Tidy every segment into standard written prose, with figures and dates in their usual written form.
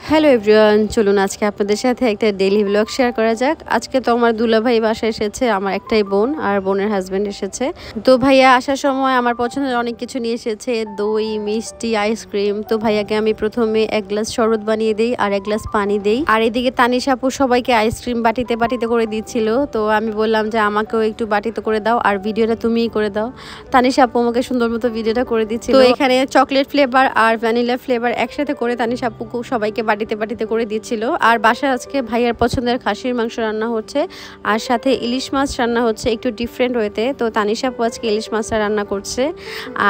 Hello everyone, চলুন আজকে আপনাদের সাথে একটা ডেইলি ব্লগ শেয়ার করা যাক। আজকে তো আমার দুলাভাই বাসায় এসেছে, আমার একটাই বোন আর বোনের হাজব্যান্ড এসেছে। তো ভাইয়া আসার সময় আমার পছন্দের অনেক কিছু নিয়ে এসেছে, দই, মিষ্টি, আইসক্রিম। তো ভাইয়াকে আমি প্রথমে এক গ্লাস শরবত বানিয়ে দিই আর এক গ্লাস পানি দিই। আর এদিকে তানিশা আপু সবাইকে আইসক্রিম বাটিতে বাটিতে করে দিচ্ছিল। তো আমি বললাম যে আমাকেও একটু বাটিতে করে দাও আর ভিডিওটা তুমিই করে দাও। তানিশা আপু আমাকে সুন্দর মতো ভিডিওটা করে দিচ্ছিল। তো এখানে চকলেট ফ্লেভার আর ভ্যানিলা ফ্লেভার একসাথে করে তানিশা আপু সবাইকে বাটিতে বাটিতে করে দিচ্ছিল। আর বাসায় আজকে ভাইয়ার পছন্দের খাসির মাংস রান্না হচ্ছে আর সাথে ইলিশ মাছ রান্না হচ্ছে একটু ডিফারেন্ট ওয়েতে। তো তানিশা আপু আজকে ইলিশ মাছটা রান্না করছে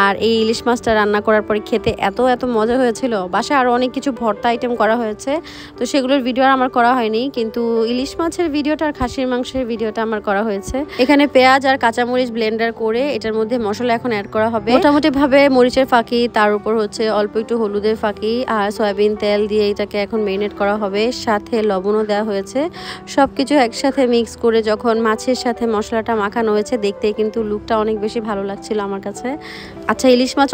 আর এই ইলিশ মাছটা রান্না করার পরে খেতে এত মজা হয়েছিল। বাসায় আরও অনেক কিছু ভর্তা আইটেম করা হয়েছে, তো সেগুলোর ভিডিও আর আমার করা হয়নি, কিন্তু ইলিশ মাছের ভিডিওটা আর খাসির মাংসের ভিডিওটা আমার করা হয়েছে। এখানে পেঁয়াজ আর কাঁচামরিচ ব্লেন্ডার করে এটার মধ্যে মশলা এখন অ্যাড করা হবে। মোটামুটি ভাবে মরিচের ফাঁকি, তার উপর হচ্ছে অল্প একটু হলুদের ফাঁকি আর সয়াবিন তেল দিয়ে এটাকে এখন মেরিনেট করা হবে। সাথে লবণও দেওয়া হয়েছে। সবকিছু একসাথে মিক্স করে যখন মাছের সাথে মশলাটা মাখানো হয়েছে, দেখতে কিন্তু লুকটা অনেক বেশি ভালো লাগছিল আমার কাছে। আচ্ছা, ইলিশ মাছ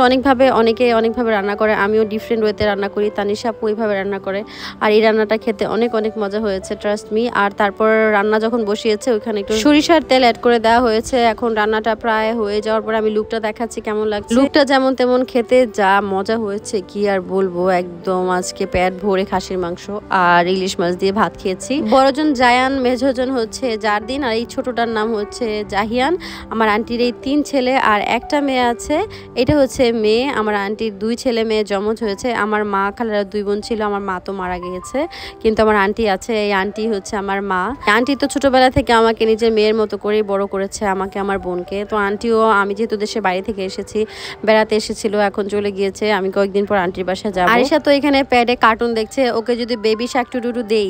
অনেকে অনেকভাবে রান্না করে, আমিও ডিফারেন্ট ওয়েতে রান্না করি, তানিশা আপু ওইভাবে রান্না করে। আর এই রান্নাটা খেতে অনেক মজা হয়েছে, ট্রাস্ট মি। আর তারপর রান্না যখন বসিয়েছে ওইখানে একটু সরিষার তেল অ্যাড করে দেওয়া হয়েছে। এখন রান্নাটা প্রায় হয়ে যাওয়ার পর আমি লুকটা দেখাচ্ছি কেমন লাগছে। লুকটা যেমন তেমন, খেতে যা মজা হয়েছে কি আর বলবো। একদম আজকে পেট ভরে খাসির মাংস আর ইলিশ মাছ দিয়ে ভাত খেয়েছি। বড়জন জায়ান, মেঝজন হচ্ছে জারদিন আর এই ছোটটার নাম হচ্ছে জাহিয়ান। আমার আন্টির এই 3 ছেলে আর একটা মেয়ে আছে, এটা হচ্ছে মেয়ে। আমার আন্টির 2 ছেলে মেয়ে জমজ হয়েছে। আমার মা খালারা 2 বোন ছিল, আমার মা তো মারা গিয়েছে, কিন্তু আমার আন্টি আছে। এই আন্টি হচ্ছে আমার মা। আন্টি তো ছোটবেলা থেকে আমাকে নিজের মেয়ের মতো করেই বড় করেছে, আমাকে আমার বোনকে। তো আন্টিও, আমি যেহেতু দেশের বাইরে থেকে এসেছি, বেড়াতে এসেছিল, এখন চলে গিয়েছে। আমি কয়েকদিন পর আন্টির বাসায় যাবো। আরিশা তো এখানে প্যাডে কার্টুন দেখছে। ওকে যদি বেবি শাক টুডু দেই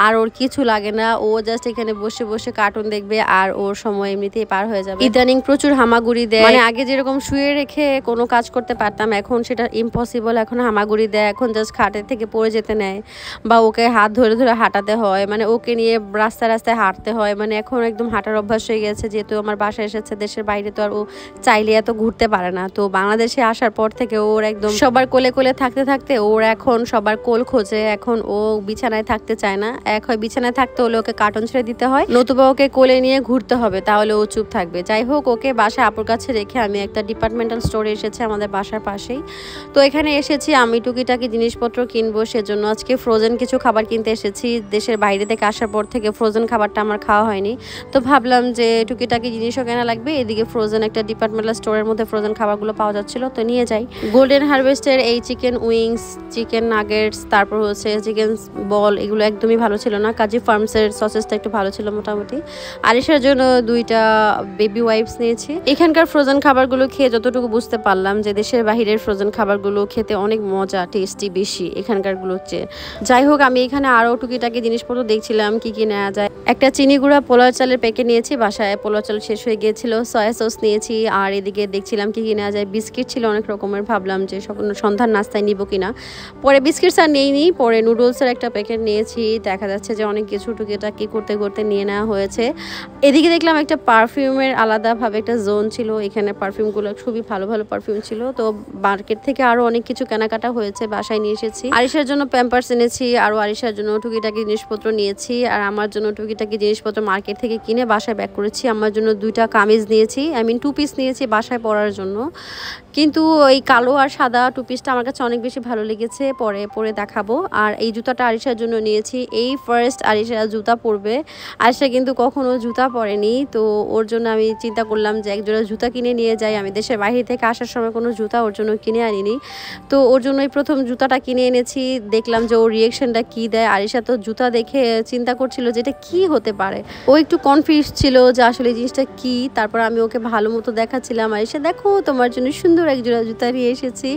আর ওর কিছু লাগে না, ও জাস্ট এখানে বসে বসে কার্টুন দেখবে আর ওর সময় এমনিতেই পার হয়ে যাবে। ইদানিং প্রচুর হামাগুড়ি দেয়, মানে আগে যেরকম শুয়ে রেখে কোনো কাজ করতে পারতাম, এখন সেটা ইম্পসিবল। এখন হামাগুড়ি দেয়, এখন জাস্ট খাটের থেকে পড়ে যেতে নেয় বা ওকে হাত ধরে ধরে হাঁটাতে হয়, মানে ওকে নিয়ে রাস্তায় হাঁটতে হয়। মানে এখন একদম হাঁটার অভ্যাস হয়ে গেছে, যেহেতু আমার বাসায় এসেছে দেশের বাইরে, তো আর ও চাইলে এত ঘুরতে পারে না। তো বাংলাদেশে আসার পর থেকে ওর একদম সবার কোলে থাকতে থাকতে ওর এখন সবার কোল খোঁজে। এখন ও বিছানায় থাকতে চায় না। এক হয় বিছানায় থাকতে হলে ওকে কার্টুন ছেড়ে দিতে হয়, নতুবা ওকে কোলে নিয়ে ঘুরতে হবে, তাহলে ও চুপ থাকবে। যাই হোক, ওকে বাসায় আপুর কাছে রেখে আমি একটা ডিপার্টমেন্টাল স্টোরে এসেছি আমাদের বাসার পাশেই। তো এখানে এসেছি আমি টুকিটাকি জিনিসপত্র কিনবো, সেজন্য আজকে ফ্রোজেন কিছু খাবার কিনতে এসেছি। দেশের বাইরে থেকে আসার পর থেকে ফ্রোজেন খাবারটা আমার খাওয়া হয়নি, তো ভাবলাম যে টুকিটাকি জিনিসও কেনা লাগবে। এদিকে ফ্রোজেন একটা ডিপার্টমেন্টাল স্টোরের মধ্যে ফ্রোজেন খাবারগুলো পাওয়া যাচ্ছিল, তো নিয়ে যাই। গোল্ডেন হারভেস্টের এই চিকেন উইংস, চিকেন নাগেটস, তারপর হচ্ছে চিকেন বল, এগুলো একদমই ভালো ছিল না। কাজী ফার্মসের সসেসটা একটু ভালো ছিল মোটামুটি। আরিশার জন্য 2টা বেবি ওয়াইপস নিয়েছি। এখানকার ফ্রোজেন খাবারগুলো খেয়ে যতটুকু বুঝতে পারলাম যে দেশের বাহিরের ফ্রোজেন খাবারগুলো খেতে অনেক মজা, টেস্টি বেশি এখানকারগুলো চেয়ে। যাই হোক, আমি এখানে আরও টুকিটাকি জিনিসপত্র দেখছিলাম কি নেওয়া যায়। একটা চিনি গুঁড়া পোলাও চালের প্যাকেট নিয়েছি, বাসায় পোলাও চাল শেষ হয়ে গিয়েছিল। সয়া সস নিয়েছি আর এদিকে দেখছিলাম কি নেওয়া যায়। বিস্কিট ছিল অনেক রকমের, ভাবলাম যে সন্ধ্যার নাস্তায় নিব কিনা। পরে বিস্কিটস আর নেইনি, পরে নুডলসের একটা প্যাকেট নিয়েছি। দেখা যাচ্ছে যে অনেক কিছু টুকিটাকি করতে নিয়ে নেওয়া হয়েছে। এদিকে দেখলাম একটা পারফিউমের আলাদাভাবে একটা জোন ছিল, এখানে পারফিউমগুলো খুবই ভালো পারফিউম ছিল। তো মার্কেট থেকে আরও অনেক কিছু কেনাকাটা হয়েছে, বাসায় নিয়ে এসেছি। আরিশার জন্য প্যাম্পার্স এনেছি, আরও আরিশার জন্য টুকিটাকি জিনিসপত্র নিয়েছি, আর আমার জন্য টুকিটাকি জিনিসপত্র মার্কেট থেকে কিনে বাসায় ব্যাক করেছি। আমার জন্য 2টা কামিজ নিয়েছি, 2 পিস নিয়েছি বাসায় পরার জন্য। কিন্তু এই কালো আর সাদা 2 পিসটা আমার কাছে অনেক বেশি ভালো লেগেছে, পরে দেখাবো। আর এই জুতাটা আরিশার জন্য নিয়েছি, এই ফার্স্ট আরিশা জুতা পরবে। আরিশা কিন্তু কখনো জুতা পরেনি, তো ওর জন্য আমি চিন্তা করলাম যে একজোড়া জুতা কিনে নিয়ে যাই। আমি দেশের বাইরে থেকে আসার সময় কোনো জুতা ওর জন্য কিনে আনিনি, তো ওর জন্য এই প্রথম জুতাটা কিনে এনেছি। দেখলাম যে ওর রিয়েকশনটা কী দেয়। আরিশা তো জুতা দেখে চিন্তা করছিল যে এটা কী হতে পারে, ও একটু কনফিউজ ছিল যে আসলে এই জিনিসটা কী। তারপর আমি ওকে ভালো মতো দেখাচ্ছিলাম, আরিশা দেখো তোমার জন্য সুন্দর একজোড়া জুতা নিয়ে এসেছি।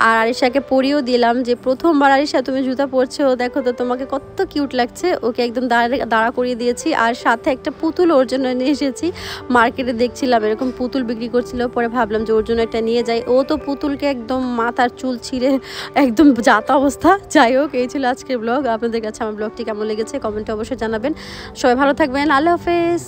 আর আরিশাকে পরিয়েও দিলাম যে প্রথমবার আরিশা তুমি জুতা পরছো, দেখো তো তোমাকে কত কিউট লাগছে। ওকে একদম দাঁড়া করিয়ে দিয়েছি, আর সাথে একটা পুতুল ওর জন্য নিয়ে এসেছি। মার্কেটে দেখছিলাম এরকম পুতুল বিক্রি করছিল, পরে ভাবলাম যে ওর জন্য একটা নিয়ে যাই। ও তো পুতুলকে একদম মাথার চুল ছিঁড়ে একদম যাতা অবস্থা। যাই হোক, এই ছিল আজকের ব্লগ। আপনাদের কাছে আমার ব্লগটি কেমন লেগেছে কমেন্টে অবশ্যই জানাবেন। সবাই ভালো থাকবেন, আল্লাহ হাফেজ।